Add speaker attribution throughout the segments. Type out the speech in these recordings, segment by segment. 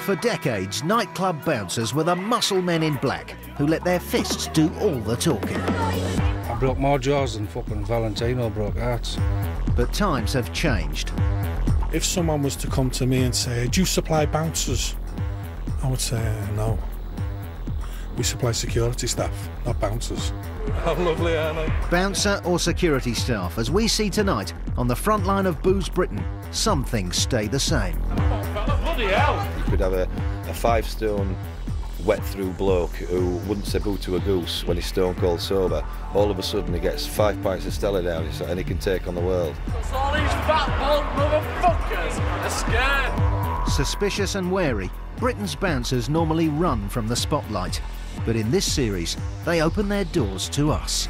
Speaker 1: For decades, nightclub bouncers were the muscle men in black who let their fists do all the talking.
Speaker 2: I broke more jaws than fucking Valentino broke hearts.
Speaker 1: But times have changed.
Speaker 3: If someone was to come to me and say, do you supply bouncers? I would say, no. We supply security staff, not bouncers. How lovely, aren't they?
Speaker 1: Bouncer or security staff, as we see tonight on the front line of Booze Britain, some things stay the same.
Speaker 4: Bloody hell! You could have a 5 stone wet-through bloke who wouldn't say boo to a goose when he's stone cold sober. All of a sudden he gets 5 pints of Stella down and he can take on the world.
Speaker 5: So all these fat bald motherfuckers are scared.
Speaker 1: Suspicious and wary, Britain's bouncers normally run from the spotlight. But in this series, they open their doors to us.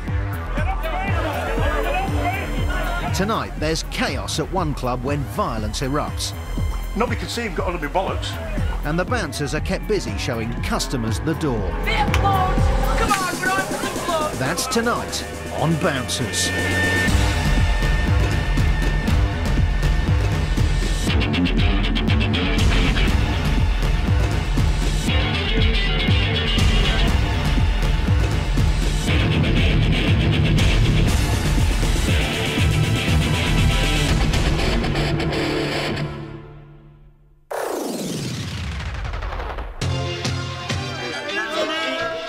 Speaker 1: Tonight, there's chaos at one club when violence erupts.
Speaker 6: Nobody can see him got under my bollocks.
Speaker 1: And the bouncers are kept busy showing customers the door.
Speaker 5: Come on, we're on for the floor.
Speaker 1: That's tonight on Bouncers.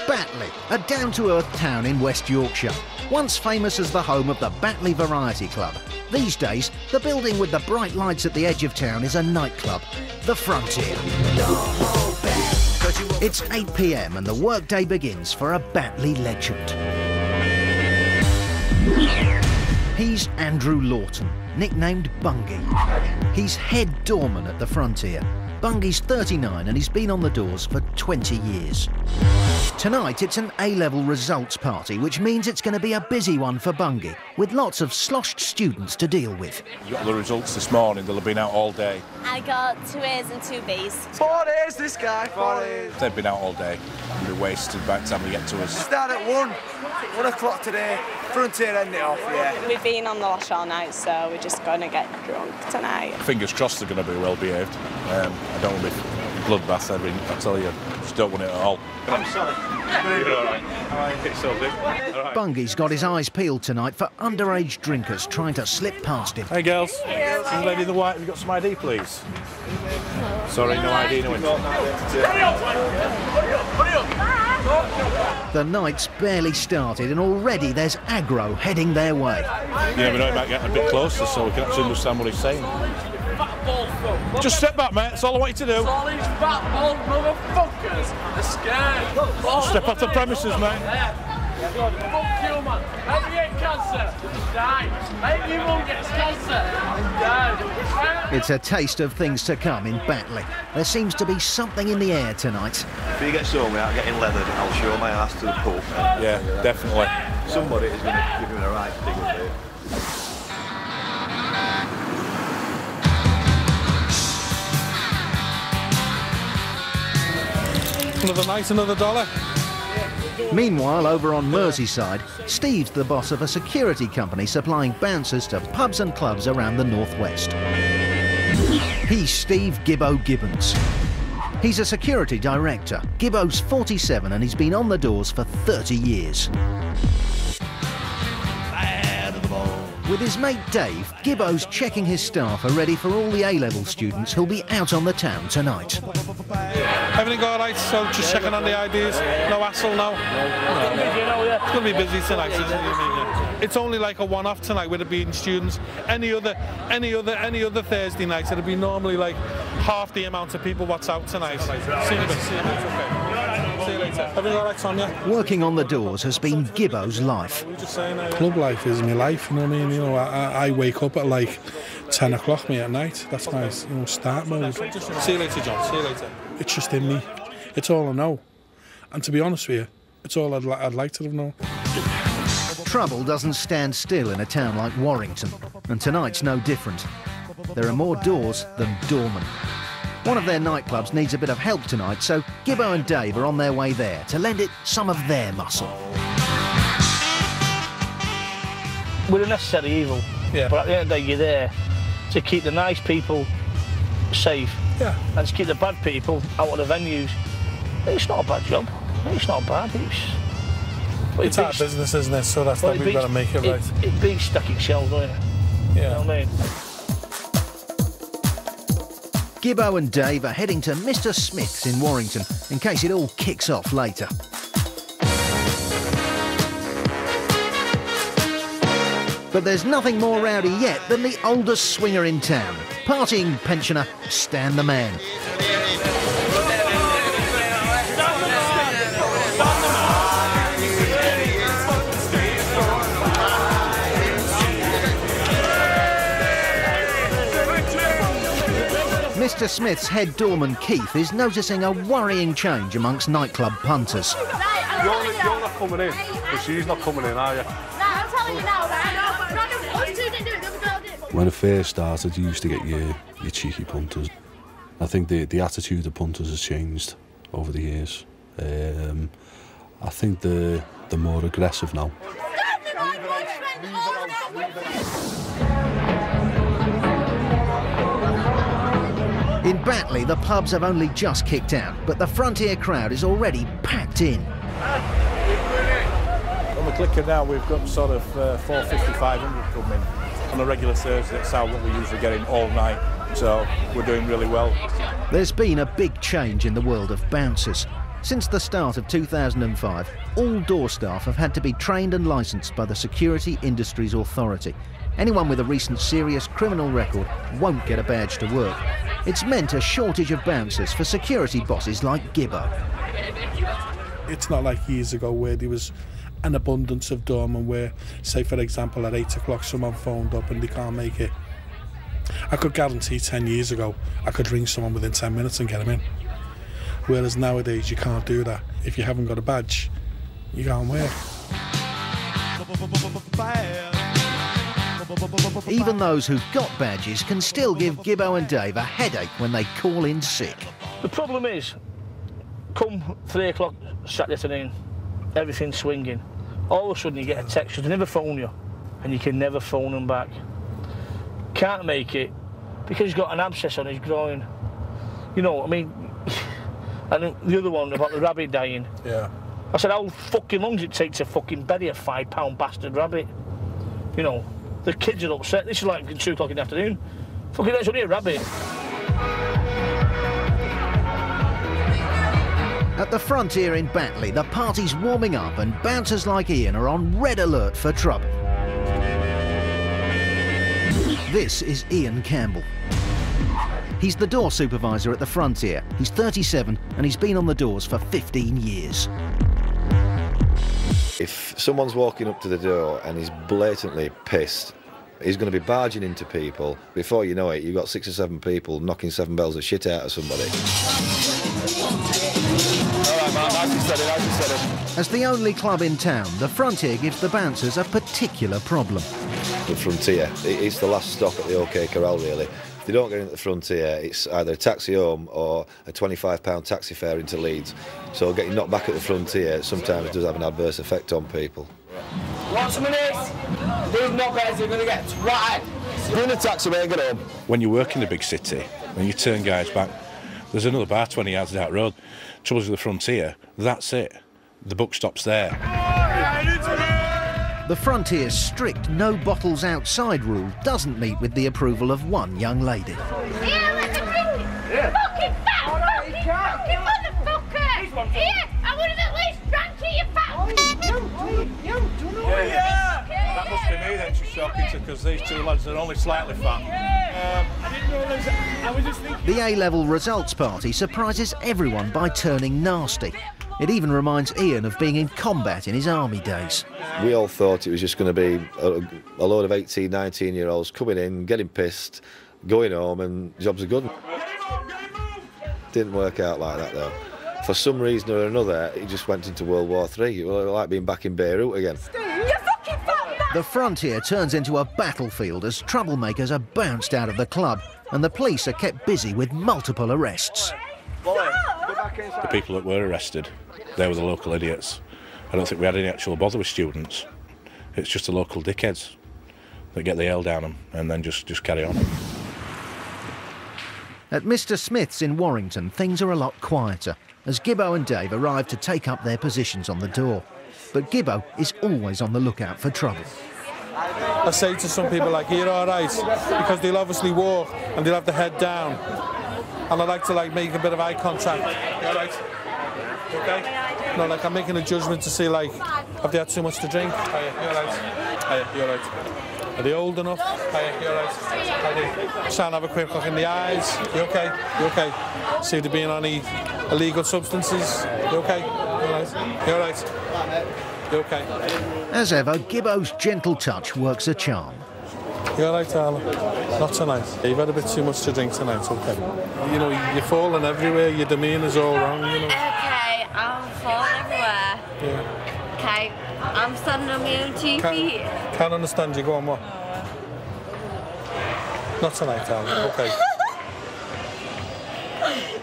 Speaker 1: Batley, a down-to-earth town in West Yorkshire, once famous as the home of the Batley Variety Club. These days, the building with the bright lights at the edge of town is a nightclub, the Frontier. It's 8 p.m. and the workday begins for a Batley legend. He's Andrew Lawton, nicknamed Bungie. He's head doorman at the Frontier. Bungie's 39 and he's been on the doors for 20 years. Tonight it's an A-level results party, which means it's going to be a busy one for Bungie, with lots of sloshed students to deal with.
Speaker 6: You got the results this morning, they'll have been out all day.
Speaker 7: I got 2 A's and 2 B's.
Speaker 8: 4 A's, this guy, 4 A's.
Speaker 6: They've been out all day and be wasted by the time they get to us.
Speaker 8: Start at 1 o'clock today, Frontier ending it off, yeah.
Speaker 7: We've been on the lash all night, so we're just going to get drunk tonight.
Speaker 6: Fingers crossed they're going to be well behaved. I don't want to be bloodbath, I tell you, just don't want it at all.
Speaker 4: I'm sorry.
Speaker 1: Bungie's got his eyes peeled tonight for underage drinkers trying to slip past him.
Speaker 3: Hey girls, this is Lady in the White, have you got some ID please? Sorry, no ID, no entry.
Speaker 1: The night's barely started and already there's aggro heading their way.
Speaker 6: You never know, it might get a bit closer so we can actually understand what he's saying. Just step back, mate, that's all I want you to do.
Speaker 5: All these fat bald motherfuckers are scared.
Speaker 6: Step off the premises, mate.
Speaker 5: Fuck you, man. How do you get cancer? Die. How do you won't get cancer? Die.
Speaker 1: It's a taste of things to come in Batley. There seems to be something in the air tonight.
Speaker 4: If he gets home without getting leathered, I'll show my ass to the pub.
Speaker 6: Yeah, definitely.
Speaker 4: Somebody is going to give him a right big up.
Speaker 3: Another night, another dollar.
Speaker 1: Meanwhile, over on Merseyside, Steve's the boss of a security company supplying bouncers to pubs and clubs around the northwest. He's Steve Gibbo Gibbons. He's a security director. Gibbo's 47 and he's been on the doors for 30 years. With his mate Dave, Gibbo's checking his staff are ready for all the A-level students who'll be out on the town tonight.
Speaker 3: Everything all right, so just checking on the IDs, no hassle, no? It's going to be busy tonight, isn't it? It's only like a one-off tonight with it being students. Any other Thursday night, it'd be normally like half the amount of people what's out tonight. See you in a bit, okay. See you later. Everything all right, Sonia?
Speaker 1: Working on the doors has been Gibbo's life.
Speaker 3: Club life is my life, you know what I mean? You know, I wake up at like 10 o'clock at night. That's my start mode.
Speaker 6: See you later, John. See you later.
Speaker 3: It's just in me. It's all I know. And to be honest with you, it's all I'd like to have known.
Speaker 1: Trouble doesn't stand still in a town like Warrington, and tonight's no different. There are more doors than doormen. One of their nightclubs needs a bit of help tonight, so Gibbo and Dave are on their way there to lend it some of their muscle.
Speaker 9: We're a necessary evil, but at the end of the day, you're there to keep the nice people safe. Yeah. And to keep the bad people out of the venues. It's not a bad job. It's not bad.
Speaker 10: It's our business, isn't it? So that's what we've got to make it right.
Speaker 9: It beats stacking shelves, doesn't it?
Speaker 10: Yeah.
Speaker 9: You know what I mean?
Speaker 1: Gibbo and Dave are heading to Mr. Smith's in Warrington in case it all kicks off later. But there's nothing more rowdy yet than the oldest swinger in town, partying pensioner Stan the Man. Mr. Smith's head doorman Keith is noticing a worrying change amongst nightclub punters.
Speaker 6: You're not coming in, but she's not coming in, are you?
Speaker 11: I'm telling you now, right?
Speaker 12: When it first started, you used to get your cheeky punters. I think the attitude of punters has changed over the years. I think they're more aggressive now.
Speaker 1: In Batley, the pubs have only just kicked out, but the Frontier crowd is already packed in.
Speaker 6: When we're clicking now, we've got sort of 450, 500 coming on a regular Thursday. That's how what we're usually getting all night, so we're doing really well.
Speaker 1: There's been a big change in the world of bouncers. Since the start of 2005, all door staff have had to be trained and licensed by the Security Industries Authority. Anyone with a recent serious criminal record won't get a badge to work. It's meant a shortage of bouncers for security bosses like Gibbo.
Speaker 10: It's not like years ago where there was an abundance of doormen where, say for example, at 8 o'clock someone phoned up and they can't make it. I could guarantee 10 years ago I could ring someone within 10 minutes and get them in. Whereas nowadays you can't do that. If you haven't got a badge, you can't work.
Speaker 1: Even those who've got badges can still give Gibbo and Dave a headache when they call in sick.
Speaker 9: The problem is, come 3 o'clock Saturday afternoon, everything's swinging. All of a sudden you get a text, they never phone you, and you can never phone them back. Can't make it, because he's got an abscess on his groin. You know, I mean, and the other one about the rabbit dying.
Speaker 10: Yeah.
Speaker 9: I said, how fucking long does it take to fucking bury a £5 bastard rabbit? You know, the kids are upset. This is like 2 o'clock in the afternoon. Fucking that's only a rabbit.
Speaker 1: At the Frontier in Batley, the party's warming up and bouncers like Ian are on red alert for trouble. This is Ian Campbell. He's the door supervisor at the Frontier. He's 37 and he's been on the doors for 15 years.
Speaker 4: If someone's walking up to the door and he's blatantly pissed, he's going to be barging into people. Before you know it, you've got 6 or 7 people knocking 7 bells of shit out of somebody.
Speaker 1: As the only club in town, the Frontier gives the bouncers a particular problem.
Speaker 4: The Frontier, it's the last stop at the OK Corral, really. If they don't get into the Frontier, it's either a taxi home or a £25 taxi fare into Leeds. So getting knocked back at the Frontier sometimes does have an adverse effect on people.
Speaker 5: What's a minute? These knockouts are going to get twatted.
Speaker 4: You're in a taxi, mate, get home.
Speaker 6: When you work in the big city, when you turn guys back, there's another bar 20 yards down the road. Trouble with the Frontier, that's it. The buck stops there.
Speaker 1: The Frontier's strict no bottles outside rule doesn't meet with the approval of one young lady.
Speaker 11: Yeah. Fucking fat, fucking motherfucker! Here, I would have at least drank to you, fat.
Speaker 6: That must be me then she's talking to, because these 2 lads are only slightly fat.
Speaker 5: I didn't realise that. I was just thinking.
Speaker 1: The A-level results party surprises everyone by turning nasty. It even reminds Ian of being in combat in his army days.
Speaker 4: We all thought it was just going to be a load of 18, 19-year-olds coming in, getting pissed, going home, and jobs are good. Didn't work out like that, though. For some reason or another, it just went into World War III. It was like being back in Beirut again.
Speaker 1: The Frontier turns into a battlefield as troublemakers are bounced out of the club, and the police are kept busy with multiple arrests.
Speaker 6: The people that were arrested, they were the local idiots. I don't think we had any actual bother with students. It's just the local dickheads that get the hell down them and then just carry on.
Speaker 1: At Mr Smith's in Warrington, things are a lot quieter, as Gibbo and Dave arrive to take up their positions on the door. But Gibbo is always on the lookout for trouble.
Speaker 3: I say to some people, like, you're all right, because they'll obviously walk and they'll have the head down. And I like to, like, make a bit of eye contact. You all right? Okay? No, like, I'm making a judgment to see, like, have they had too much to drink? Are you all right? Are you all right? Are they old enough? Are you all right? Are they? Try and have a quick look in the eyes. You okay? You okay? See if they're being on any illegal substances. You okay? You all right? You all right? You okay?
Speaker 1: As ever, Gibbo's gentle touch works a charm.
Speaker 3: You all right, darling? Not tonight. You've had a bit too much to drink tonight, okay? You know, you're falling everywhere, your demeanour's all wrong, you know.
Speaker 13: Okay, I'm falling everywhere.
Speaker 3: Yeah.
Speaker 13: Okay, I'm standing on my own 2 feet.
Speaker 3: Can't understand you, go on, what? Not tonight, darling, okay.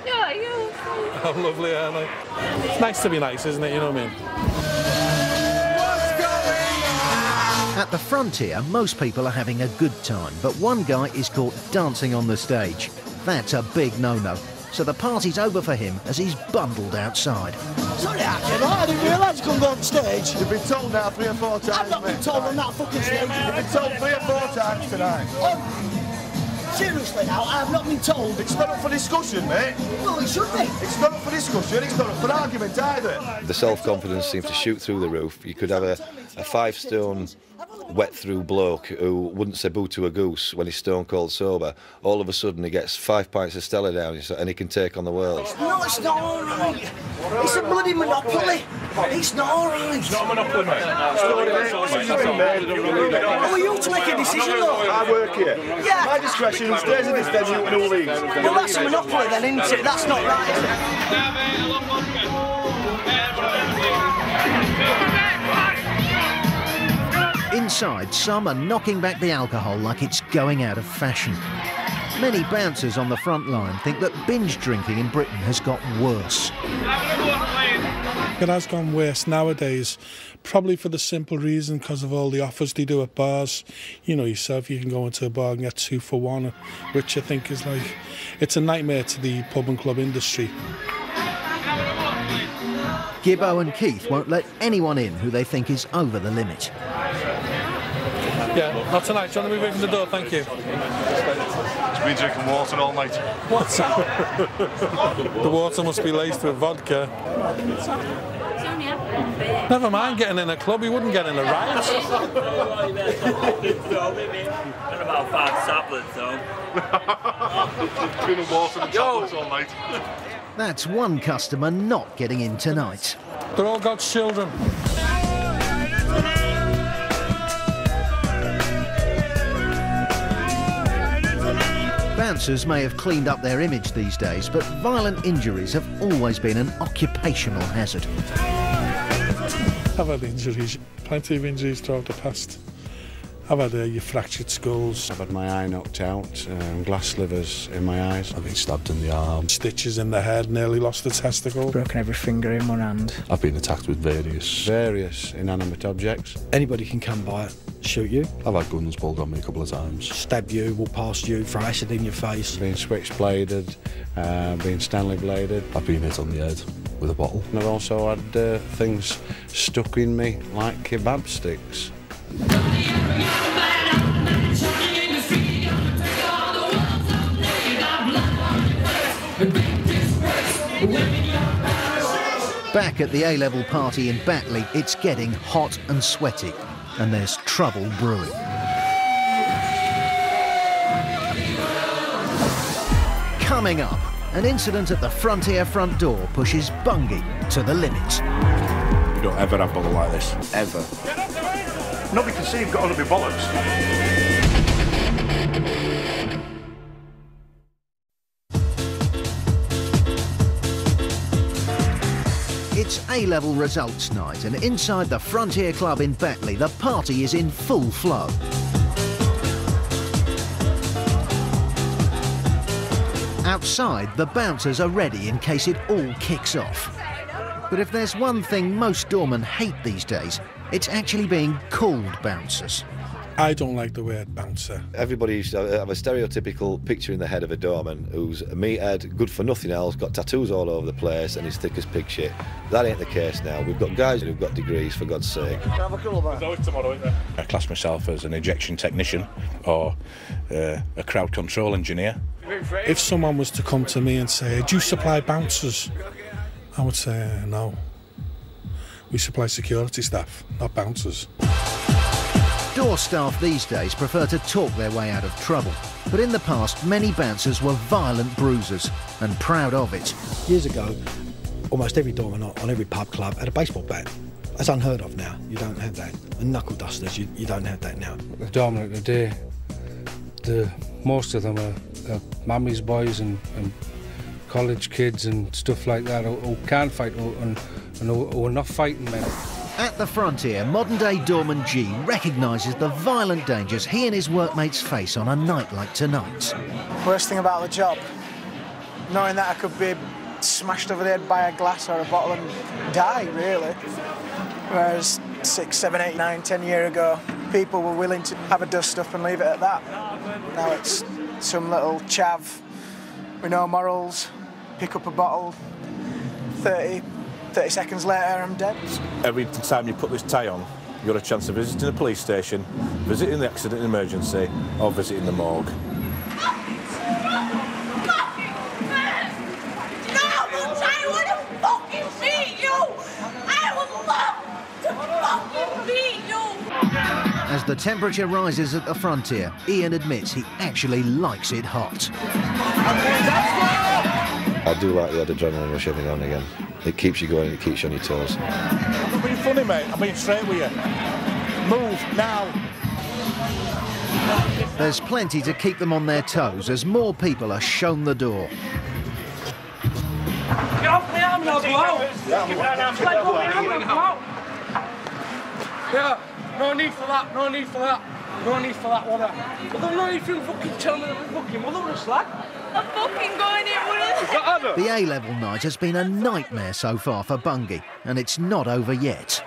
Speaker 13: Yeah, you're
Speaker 3: I'm lovely, aren't I? It's nice to be nice, isn't it, you know what I mean?
Speaker 1: At the Frontier, most people are having a good time, but one guy is caught dancing on the stage. That's a big no-no. So the party's over for him as he's bundled outside.
Speaker 14: Sorry, I didn't realise you couldn't go on stage.
Speaker 8: You've been told now 3 or 4 times,
Speaker 14: I've not been told on that fucking stage.
Speaker 8: You've been told 3 or 4 times tonight.
Speaker 14: Oh, seriously now, I have not been told.
Speaker 8: It's not up for discussion, mate.
Speaker 14: Well, it should be.
Speaker 8: It's not up for discussion, it's not up for argument either.
Speaker 4: The self-confidence seems to shoot through the roof. You could have a 5-stone wet-through bloke who wouldn't say boo to a goose when he's stone cold sober. All of a sudden he gets 5 pints of Stella down and he can take on the world.
Speaker 14: No, it's not all right. It's a bloody monopoly. It's not all right.
Speaker 6: It's not a monopoly, mate.
Speaker 14: How are you to make a decision, though?
Speaker 8: I work here.
Speaker 14: Yeah.
Speaker 8: My discretion, who stays in this venue and who leaves.
Speaker 14: Well, that's a monopoly then, isn't it? That's not right, is it?
Speaker 1: Inside, some are knocking back the alcohol like it's going out of fashion. Many bouncers on the front line think that binge drinking in Britain has got worse.
Speaker 10: It has gone worse nowadays, probably for the simple reason because of all the offers they do at bars. You know yourself, you can go into a bar and get 2 for 1, which I think is like, it's a nightmare to the pub and club industry.
Speaker 1: Gibbo and Keith won't let anyone in who they think is over the limit.
Speaker 3: Yeah, not tonight. Do you want to move away from the door? Thank you.
Speaker 15: He's been drinking water all night.
Speaker 3: What's the water must be laced with vodka. Never mind getting in a club, he wouldn't get in a riot.
Speaker 16: Got about 5 tablets though.
Speaker 15: Drinking water and tablets all night.
Speaker 1: That's one customer not getting in tonight.
Speaker 3: They're all God's children.
Speaker 1: Bouncers may have cleaned up their image these days, but violent injuries have always been an occupational hazard.
Speaker 10: I've had injuries, plenty of injuries throughout the past. I've had your fractured skulls.
Speaker 17: I've had my eye knocked out, glass slivers in my eyes.
Speaker 12: I've been stabbed in the arm.
Speaker 10: Stitches in the head, nearly lost a testicle.
Speaker 18: Broken every finger in one hand.
Speaker 12: I've been attacked with various
Speaker 17: inanimate objects.
Speaker 18: Anybody can come by, shoot you.
Speaker 12: I've had guns pulled on me a couple of times.
Speaker 18: Stab you, walk past you, throw acid in your face.
Speaker 17: Been switchbladed, been Stanley bladed.
Speaker 12: I've been hit on the head with a bottle.
Speaker 17: And I've also had things stuck in me like kebab sticks.
Speaker 1: Back at the A-level party in Batley, it's getting hot and sweaty, and there's trouble brewing. Coming up, an incident at the Frontier front door pushes Bungie to the limit.
Speaker 6: You don't ever have bottle like this.
Speaker 15: Ever. Nobody can see you've got under my bollocks.
Speaker 1: It's A-level results night, and inside the Frontier Club in Batley, the party is in full flow. Outside, the bouncers are ready in case it all kicks off. But if there's one thing most doormen hate these days, it's actually being called bouncers.
Speaker 10: I don't like the word bouncer.
Speaker 4: Everybody used to have a stereotypical picture in the head of a doorman who's a meathead, good for nothing else, got tattoos all over the place and is thick as pig shit. That ain't the case now. We've got guys who've got degrees, for God's sake.
Speaker 6: Can I have a colour back? There's always tomorrow, isn't there?
Speaker 15: I class myself as an ejection technician or a crowd control engineer.
Speaker 10: If someone was to come to me and say, do you supply bouncers? I would say, no. We supply security staff, not bouncers.
Speaker 1: Door staff these days prefer to talk their way out of trouble. But in the past, many bouncers were violent bruisers and proud of it.
Speaker 18: Years ago, almost every doorman on every pub club had a baseball bat. That's unheard of now. You don't have that. And knuckle dusters, you don't have that now.
Speaker 2: The doorman today, most of them are mummy's boys and college kids and stuff like that who can't fight and who are not fighting men.
Speaker 1: At the frontier, modern-day doorman G recognises the violent dangers he and his workmates face on a night like tonight.
Speaker 8: Worst thing about the job, knowing that I could be smashed over the head by a glass or a bottle and die, really. Whereas 6, 7, 8, 9, 10 years ago, people were willing to have a dust-up and leave it at that. Now it's some little chav with no morals, pick up a bottle, 30 seconds later, I'm dead.
Speaker 6: Every time you put this tie on, you've got a chance of visiting a police station, visiting the accident emergency, or visiting the morgue.
Speaker 1: As the temperature rises at the frontier, Ian admits he actually likes it hot.
Speaker 4: I do like the adrenaline rush every now and again. It keeps you going, it keeps you on your toes.
Speaker 6: I'm not being funny, mate. I'm being straight with you. Move, now.
Speaker 1: There's plenty to keep them on their toes as more people are shown the door.
Speaker 5: Get off me, I'm not blow. Yeah, no need for that, no need for that. No need for that, whatever. But there's no need for you fucking telling me that my fucking mother was a slag. I'm fucking going in with it.
Speaker 1: The A-level night has been a nightmare so far for Bungay, and it's not over yet.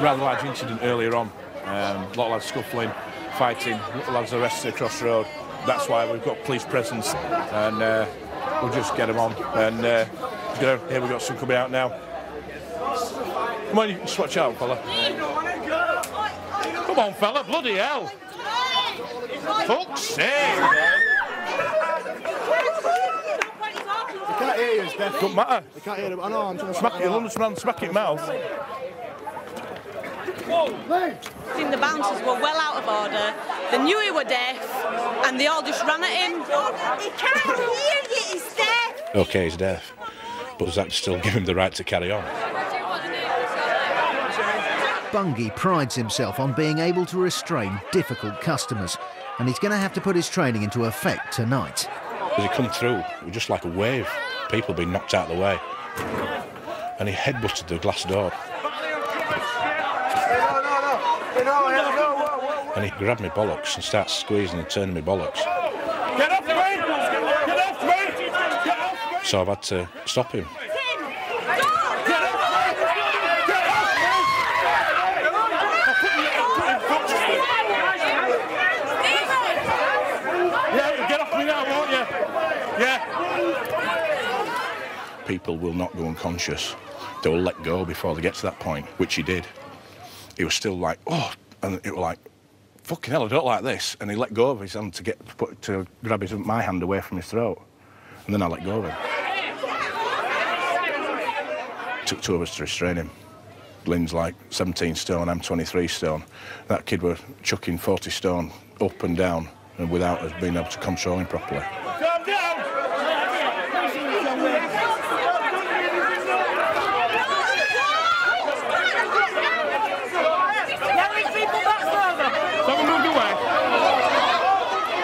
Speaker 6: Rather large incident earlier on. A lot of lads scuffling, fighting, lads arrested across the road. That's why we've got police presence, and we'll just get them on. And here we've got some coming out now. Come on, you can swatch out, fella. Come on, fella, bloody hell! Fuck's sake!
Speaker 8: They can't hear you, it's deaf.
Speaker 6: Don't matter.
Speaker 8: They can't hear you. I know, I'm trying to
Speaker 6: smack it, smack it mouth.
Speaker 7: The bouncers were well out of order. They knew he were deaf, and they all just ran at him.
Speaker 11: He can't hear you, he's deaf.
Speaker 15: OK, he's deaf, but does that still give him the right to carry on?
Speaker 1: Bungay prides himself on being able to restrain difficult customers, and he's going to have to put his training into effect tonight.
Speaker 15: As he come through, it was just like a wave, people being knocked out of the way, and he headbutted the glass door. And he grabbed me bollocks and started squeezing and turning me bollocks.
Speaker 5: Get off me! Get off me! Get off me!
Speaker 15: So I've had to stop him. People will not go unconscious. They will let go before they get to that point, which he did. He was still like, oh, and it was like, fucking hell, I don't like this. And he let go of his hand to grab my hand away from his throat. And then I let go of him. It took 2 of us to restrain him. Lynn's like 17 stone, I'm 23 stone. That kid were chucking 40 stone up and down, and without us being able to control him properly.
Speaker 5: Calm down!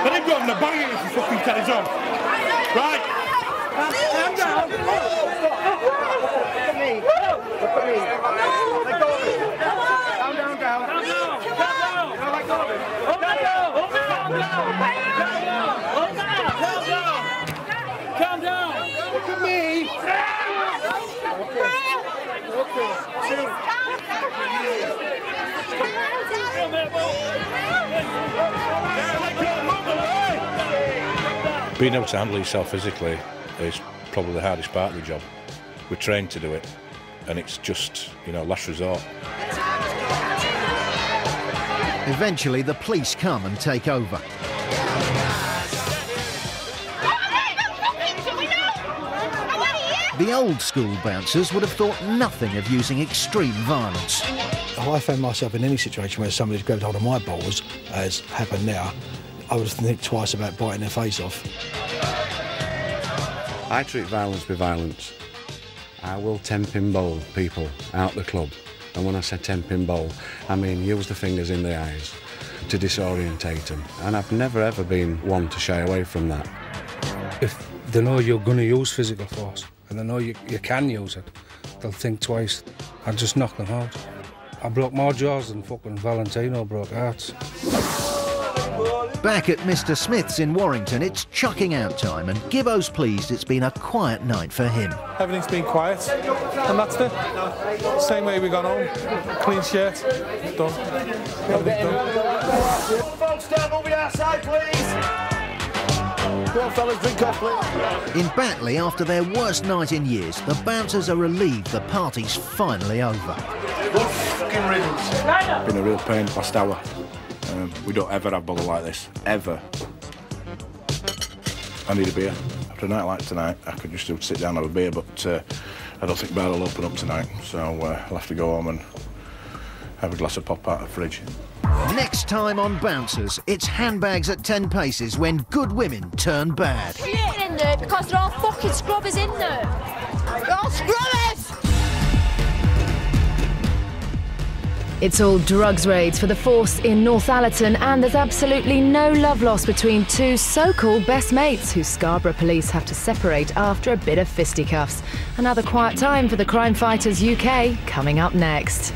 Speaker 6: Let him go on the banging if he fucking carries on. Right.
Speaker 5: Calm down.
Speaker 8: Look at me. Let go of it. Calm down. Calm down. Let go of it.
Speaker 5: Calm down.
Speaker 8: Look at me. Okay.
Speaker 15: Being able to handle yourself physically is probably the hardest part of the job. We're trained to do it, and it's just, you know, last resort.
Speaker 1: Eventually, the police come and take over. The old school bouncers would have thought nothing of using extreme violence.
Speaker 18: I found myself in any situation where somebody's grabbed hold of my balls, as happened now, I would think twice about biting their face off.
Speaker 17: I treat violence with violence. I will 10-pin bowl people out the club. And when I say 10-pin bowl, I mean use the fingers in the eyes to disorientate them. And I've never ever been one to shy away from that.
Speaker 2: If they know you're going to use physical force and they know you can use it, they'll think twice. I just knock them out. I broke more jaws than fucking Valentino broke hearts.
Speaker 1: Back at Mr. Smith's in Warrington, it's chucking out time, and Gibbo's pleased it's been a quiet night for him.
Speaker 3: Everything's been quiet, and that's it. Same way we got home. Clean shirt, done. Everything's done.
Speaker 14: Folks, stand over the outside, please. Go on, fellas, drink off, please.
Speaker 1: In Batley, after their worst night in years, the bouncers are relieved the party's finally over.
Speaker 14: Fucking riddles.
Speaker 15: Been a real pain last hour. We don't ever have bother like this, ever. I need a beer. After a night like tonight, I could just sit down and have a beer, but I don't think bar will open up tonight, so I'll have to go home and have a glass of pop out of the fridge.
Speaker 1: Next time on Bouncers, it's handbags at 10 paces when good women turn bad.
Speaker 11: They're in there because they're all fucking scrubbers in there. They're all scrubbers!
Speaker 19: It's all drugs raids for the force in Northallerton, and there's absolutely no love lost between two so-called best mates who Scarborough police have to separate after a bit of fisticuffs. Another quiet time for the Crime Fighters UK coming up next.